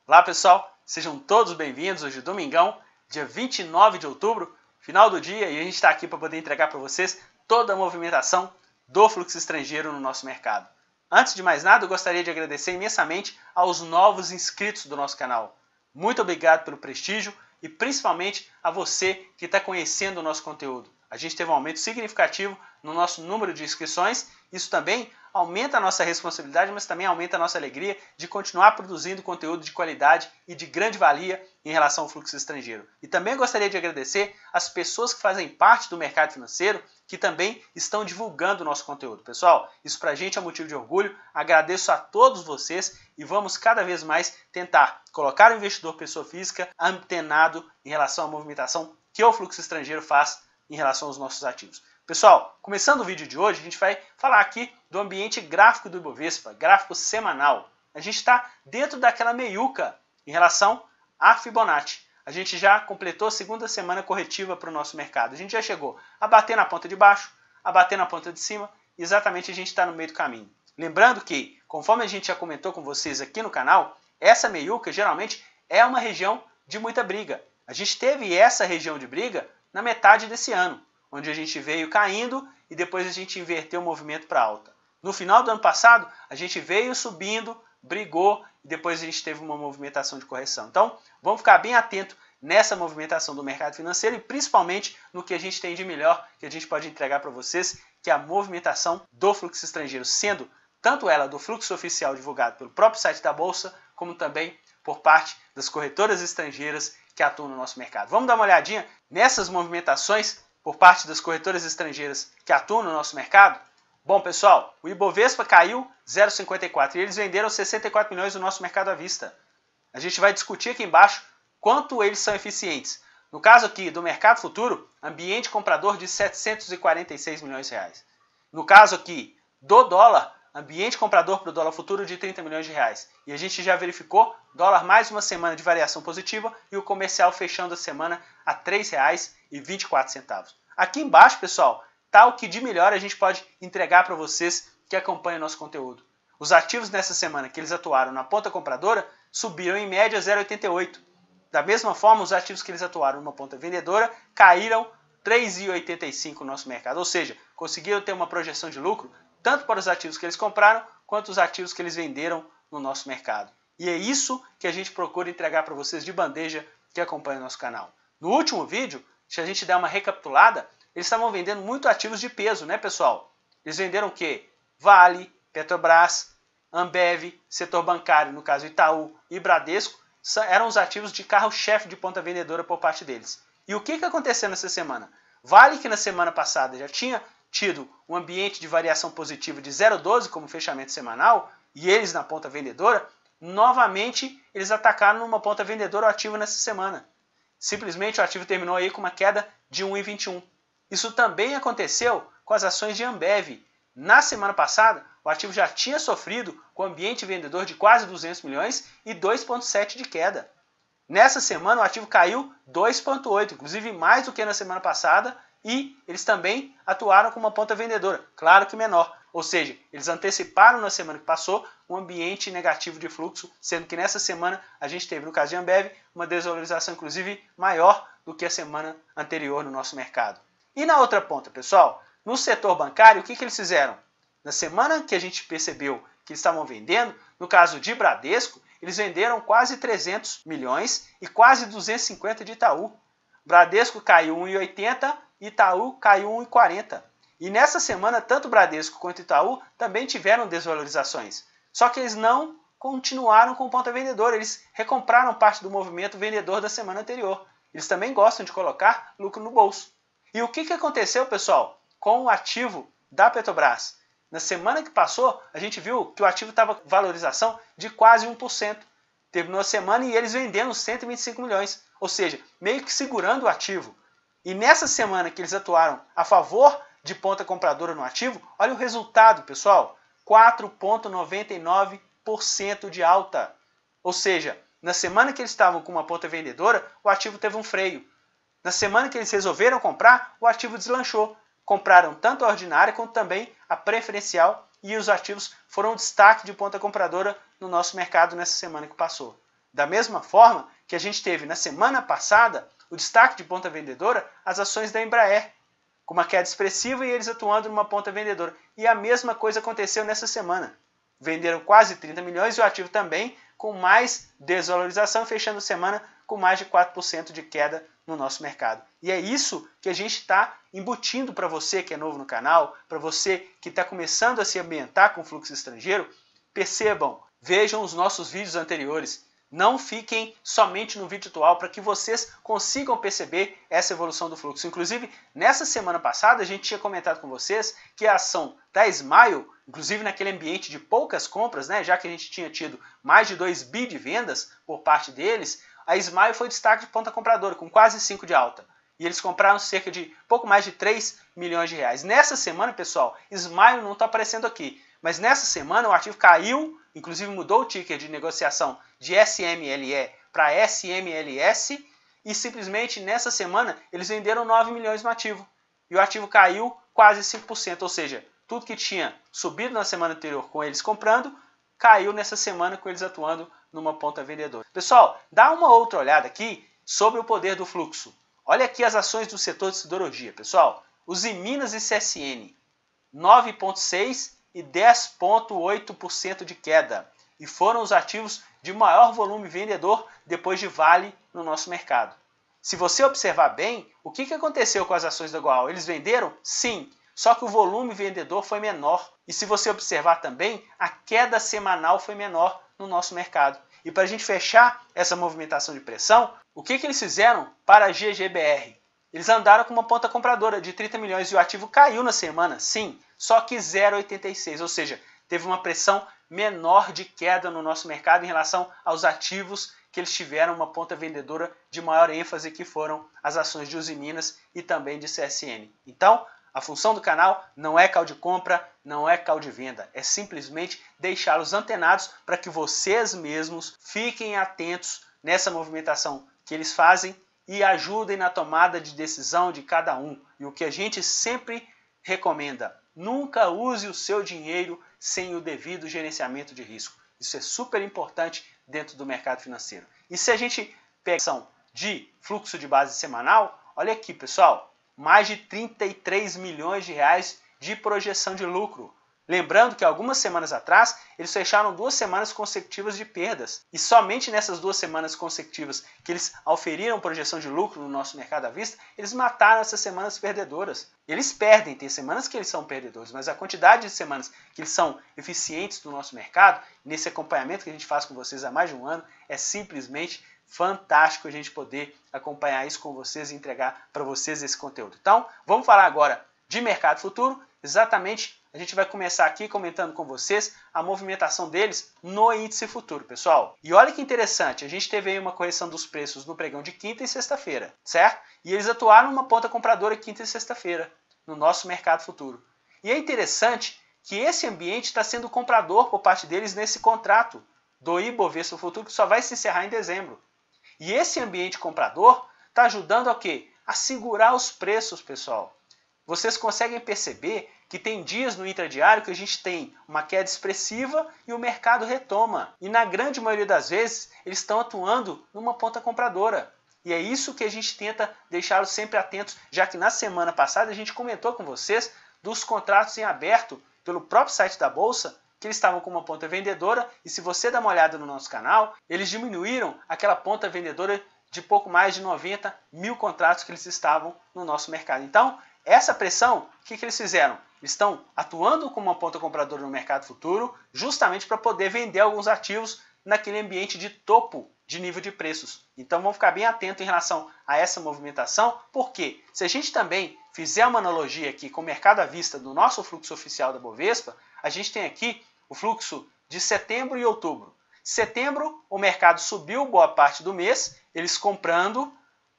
Olá pessoal, sejam todos bem-vindos. Hoje é domingão, dia 29 de outubro, final do dia, e a gente está aqui para poder entregar para vocês toda a movimentação do fluxo estrangeiro no nosso mercado. Antes de mais nada, eu gostaria de agradecer imensamente aos novos inscritos do nosso canal. Muito obrigado pelo prestígio e principalmente a você que está conhecendo o nosso conteúdo. A gente teve um aumento significativo no nosso número de inscrições, isso também aumenta a nossa responsabilidade, mas também aumenta a nossa alegria de continuar produzindo conteúdo de qualidade e de grande valia em relação ao fluxo estrangeiro. E também gostaria de agradecer as pessoas que fazem parte do mercado financeiro, que também estão divulgando o nosso conteúdo. Pessoal, isso pra gente é motivo de orgulho, agradeço a todos vocês e vamos cada vez mais tentar colocar o investidor pessoa física antenado em relação à movimentação que o fluxo estrangeiro faz em relação aos nossos ativos. Pessoal, começando o vídeo de hoje, a gente vai falar aqui do ambiente gráfico do Ibovespa, gráfico semanal. A gente está dentro daquela meiuca em relação à Fibonacci. A gente já completou a segunda semana corretiva para o nosso mercado. A gente já chegou a bater na ponta de baixo, a bater na ponta de cima, e exatamente a gente está no meio do caminho. Lembrando que, conforme a gente já comentou com vocês aqui no canal, essa meiuca geralmente é uma região de muita briga. A gente teve essa região de briga na metade desse ano, onde a gente veio caindo e depois a gente inverteu o movimento para alta. No final do ano passado, a gente veio subindo, brigou e depois a gente teve uma movimentação de correção. Então, vamos ficar bem atento nessa movimentação do mercado financeiro e principalmente no que a gente tem de melhor que a gente pode entregar para vocês, que é a movimentação do fluxo estrangeiro, sendo tanto ela do fluxo oficial divulgado pelo próprio site da Bolsa, como também por parte das corretoras estrangeiras que atuam no nosso mercado. Vamos dar uma olhadinha nessas movimentações por parte das corretoras estrangeiras que atuam no nosso mercado? Bom, pessoal, o Ibovespa caiu 0,54 e eles venderam 64 milhões no nosso mercado à vista. A gente vai discutir aqui embaixo quanto eles são eficientes. No caso aqui do mercado futuro, ambiente comprador de 746 milhões de reais. No caso aqui do dólar, ambiente comprador para o dólar futuro de 30 milhões de reais. E a gente já verificou dólar mais uma semana de variação positiva e o comercial fechando a semana a R$ 3,24. Aqui embaixo, pessoal, está o que de melhor a gente pode entregar para vocês que acompanham o nosso conteúdo. Os ativos nessa semana que eles atuaram na ponta compradora subiram em média 0,88. Da mesma forma, os ativos que eles atuaram numa ponta vendedora caíram 3,85 no nosso mercado. Ou seja, conseguiram ter uma projeção de lucro tanto para os ativos que eles compraram quanto os ativos que eles venderam no nosso mercado. E é isso que a gente procura entregar para vocês de bandeja que acompanham o nosso canal. No último vídeo, se a gente der uma recapitulada, eles estavam vendendo muito ativos de peso, né, pessoal? Eles venderam o quê? Vale, Petrobras, Ambev, setor bancário, no caso Itaú e Bradesco, eram os ativos de carro-chefe de ponta vendedora por parte deles. E o que aconteceu nessa semana? Vale que na semana passada já tinha tido um ambiente de variação positiva de 0,12 como fechamento semanal, e eles na ponta vendedora, novamente eles atacaram numa ponta vendedora ativa nessa semana. Simplesmente o ativo terminou aí com uma queda de 1,21. Isso também aconteceu com as ações de Ambev. Na semana passada, o ativo já tinha sofrido com o ambiente vendedor de quase 200 milhões e 2,7 de queda. Nessa semana, o ativo caiu 2,8, inclusive mais do que na semana passada, e eles também atuaram com uma ponta vendedora, claro que menor. Ou seja, eles anteciparam na semana que passou um ambiente negativo de fluxo, sendo que nessa semana a gente teve, no caso de Ambev, uma desvalorização inclusive maior do que a semana anterior no nosso mercado. E na outra ponta, pessoal, no setor bancário, o que eles fizeram? Na semana que a gente percebeu que eles estavam vendendo, no caso de Bradesco, eles venderam quase 300 milhões e quase 250 de Itaú. Bradesco caiu 1,80 e Itaú caiu 1,40. E nessa semana, tanto Bradesco quanto Itaú também tiveram desvalorizações. Só que eles não continuaram com ponta vendedora, eles recompraram parte do movimento vendedor da semana anterior. Eles também gostam de colocar lucro no bolso. E o que aconteceu, pessoal, com o ativo da Petrobras? Na semana que passou, a gente viu que o ativo estava com valorização de quase 1%. Terminou a semana e eles vendendo 125 milhões. Ou seja, meio que segurando o ativo. E nessa semana que eles atuaram a favor de ponta compradora no ativo, olha o resultado, pessoal. 4,99% de alta. Ou seja, na semana que eles estavam com uma ponta vendedora, o ativo teve um freio. Na semana que eles resolveram comprar, o ativo deslanchou. Compraram tanto a ordinária quanto também a preferencial e os ativos foram um destaque de ponta compradora no nosso mercado nessa semana que passou. Da mesma forma que a gente teve na semana passada o destaque de ponta vendedora, as ações da Embraer, com uma queda expressiva e eles atuando numa ponta vendedora. E a mesma coisa aconteceu nessa semana. Venderam quase 30 milhões e o ativo também com mais desvalorização, fechando a semana com mais de 4% de queda no nosso mercado. E é isso que a gente está embutindo para você que é novo no canal, para você que está começando a se ambientar com fluxo estrangeiro. Percebam, vejam os nossos vídeos anteriores. Não fiquem somente no vídeo atual para que vocês consigam perceber essa evolução do fluxo. Inclusive, nessa semana passada, a gente tinha comentado com vocês que a ação da Smile, inclusive naquele ambiente de poucas compras, né, já que a gente tinha tido mais de 2 bi de vendas por parte deles, a Smile foi destaque de ponta compradora, com quase 5 de alta. E eles compraram cerca de pouco mais de 3 milhões de reais. Nessa semana, pessoal, Smile não está aparecendo aqui, mas nessa semana o ativo caiu, inclusive mudou o ticker de negociação de SMLE para SMLS e simplesmente nessa semana eles venderam 9 milhões no ativo. E o ativo caiu quase 5%, ou seja, tudo que tinha subido na semana anterior com eles comprando, caiu nessa semana com eles atuando numa ponta vendedora. Pessoal, dá uma outra olhada aqui sobre o poder do fluxo. Olha aqui as ações do setor de siderurgia, pessoal. Os Minas e CSN, 9,6% e 10,8% de queda. E foram os ativos de maior volume vendedor depois de Vale no nosso mercado. Se você observar bem, o que aconteceu com as ações da Goal? Eles venderam? Sim, só que o volume vendedor foi menor. E se você observar também, a queda semanal foi menor no nosso mercado. E para a gente fechar essa movimentação de pressão, o que eles fizeram para a GGBR? Eles andaram com uma ponta compradora de 30 milhões e o ativo caiu na semana, sim, só que 0,86, ou seja, teve uma pressão menor de queda no nosso mercado em relação aos ativos que eles tiveram uma ponta vendedora de maior ênfase, que foram as ações de Usiminas e também de CSN. Então, a função do canal não é call de compra, não é call de venda, é simplesmente deixá-los antenados para que vocês mesmos fiquem atentos nessa movimentação que eles fazem e ajudem na tomada de decisão de cada um. E o que a gente sempre recomenda, nunca use o seu dinheiro sem o devido gerenciamento de risco. Isso é super importante dentro do mercado financeiro. E se a gente pega a ação de fluxo de base semanal, olha aqui, pessoal, mais de 33 milhões de reais de projeção de lucro. Lembrando que algumas semanas atrás, eles fecharam 2 semanas consecutivas de perdas. E somente nessas 2 semanas consecutivas que eles auferiram projeção de lucro no nosso mercado à vista, eles mataram essas semanas perdedoras. Eles perdem, tem semanas que eles são perdedores, mas a quantidade de semanas que eles são eficientes no nosso mercado, nesse acompanhamento que a gente faz com vocês há mais de um ano, é simplesmente fantástico a gente poder acompanhar isso com vocês e entregar para vocês esse conteúdo. Então, vamos falar agora de mercado futuro. Exatamente, a gente vai começar aqui comentando com vocês a movimentação deles no índice futuro, pessoal. E olha que interessante, a gente teve aí uma correção dos preços no pregão de quinta e sexta-feira, certo? E eles atuaram numa ponta compradora quinta e sexta-feira, no nosso mercado futuro. E é interessante que esse ambiente está sendo comprador por parte deles nesse contrato do Ibovespa Futuro, que só vai se encerrar em dezembro. E esse ambiente comprador está ajudando a quê? A segurar os preços, pessoal. Vocês conseguem perceber que tem dias no intradiário que a gente tem uma queda expressiva e o mercado retoma. E na grande maioria das vezes, eles estão atuando numa ponta compradora. E é isso que a gente tenta deixá-los sempre atentos, já que na semana passada a gente comentou com vocês dos contratos em aberto pelo próprio site da Bolsa, que eles estavam com uma ponta vendedora, e se você dá uma olhada no nosso canal, eles diminuíram aquela ponta vendedora de pouco mais de 90 mil contratos que eles estavam no nosso mercado. Então, essa pressão, o que eles fizeram? Eles estão atuando como uma ponta compradora no mercado futuro, justamente para poder vender alguns ativos naquele ambiente de topo de nível de preços. Então vamos ficar bem atento em relação a essa movimentação, porque se a gente também fizer uma analogia aqui com o mercado à vista do nosso fluxo oficial da Bovespa, a gente tem aqui o fluxo de setembro e outubro. Setembro, o mercado subiu boa parte do mês, eles comprando,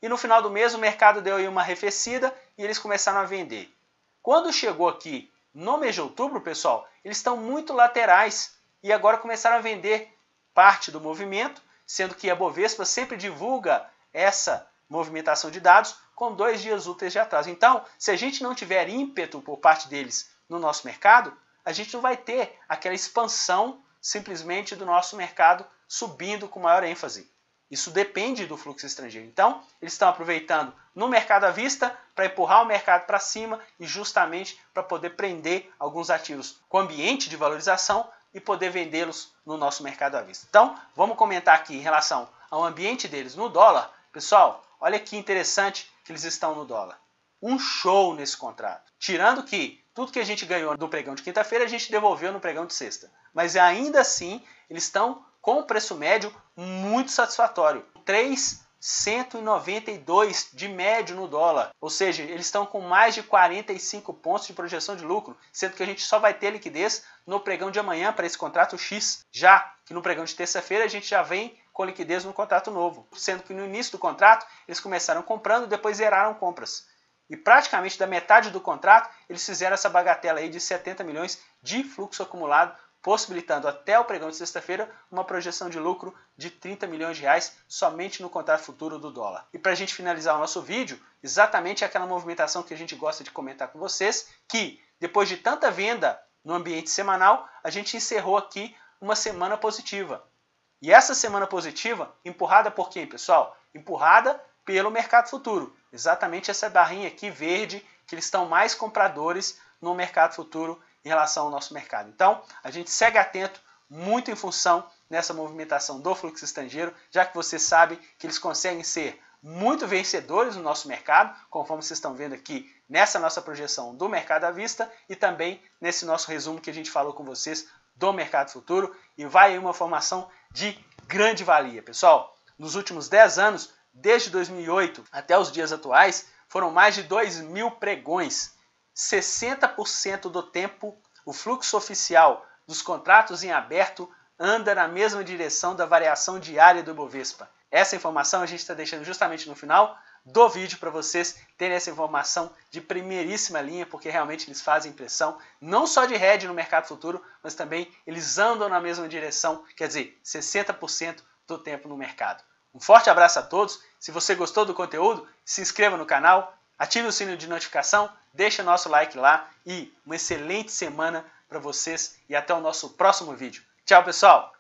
e no final do mês o mercado deu aí uma arrefecida e eles começaram a vender. Quando chegou aqui no mês de outubro, pessoal, eles estão muito laterais e agora começaram a vender parte do movimento, sendo que a Bovespa sempre divulga essa movimentação de dados com 2 dias úteis de atraso. Então, se a gente não tiver ímpeto por parte deles no nosso mercado, a gente não vai ter aquela expansão simplesmente do nosso mercado subindo com maior ênfase. Isso depende do fluxo estrangeiro. Então, eles estão aproveitando no mercado à vista para empurrar o mercado para cima e justamente para poder prender alguns ativos com ambiente de valorização e poder vendê-los no nosso mercado à vista. Então, vamos comentar aqui em relação ao ambiente deles no dólar. Pessoal, olha que interessante que eles estão no dólar. Um show nesse contrato. Tirando que tudo que a gente ganhou no pregão de quinta-feira, a gente devolveu no pregão de sexta. Mas ainda assim, eles estão com um preço médio muito satisfatório. 3,192 de médio no dólar. Ou seja, eles estão com mais de 45 pontos de projeção de lucro, sendo que a gente só vai ter liquidez no pregão de amanhã para esse contrato X. Já que no pregão de terça-feira a gente já vem com liquidez no contrato novo. Sendo que no início do contrato eles começaram comprando e depois zeraram compras. E praticamente da metade do contrato eles fizeram essa bagatela aí de 70 milhões de fluxo acumulado, possibilitando até o pregão de sexta-feira uma projeção de lucro de 30 milhões de reais somente no contrato futuro do dólar. E para a gente finalizar o nosso vídeo, exatamente aquela movimentação que a gente gosta de comentar com vocês, que depois de tanta venda no ambiente semanal, a gente encerrou aqui uma semana positiva. E essa semana positiva, empurrada por quem, pessoal? Empurrada pelo mercado futuro. Exatamente essa barrinha aqui verde, que eles estão mais compradores no mercado futuro em relação ao nosso mercado. Então, a gente segue atento muito em função nessa movimentação do fluxo estrangeiro, já que você sabe que eles conseguem ser muito vencedores no nosso mercado, conforme vocês estão vendo aqui nessa nossa projeção do mercado à vista e também nesse nosso resumo que a gente falou com vocês do mercado futuro, e vai aí uma formação de grande valia. Pessoal, nos últimos 10 anos, desde 2008 até os dias atuais, foram mais de 2.000 pregões. 60% do tempo, o fluxo oficial dos contratos em aberto anda na mesma direção da variação diária do Ibovespa. Essa informação a gente está deixando justamente no final do vídeo para vocês terem essa informação de primeiríssima linha, porque realmente eles fazem impressão, não só de hedge no mercado futuro, mas também eles andam na mesma direção, quer dizer, 60% do tempo no mercado. Um forte abraço a todos. Se você gostou do conteúdo, se inscreva no canal, ative o sino de notificação, deixa nosso like lá e uma excelente semana para vocês e até o nosso próximo vídeo. Tchau, pessoal!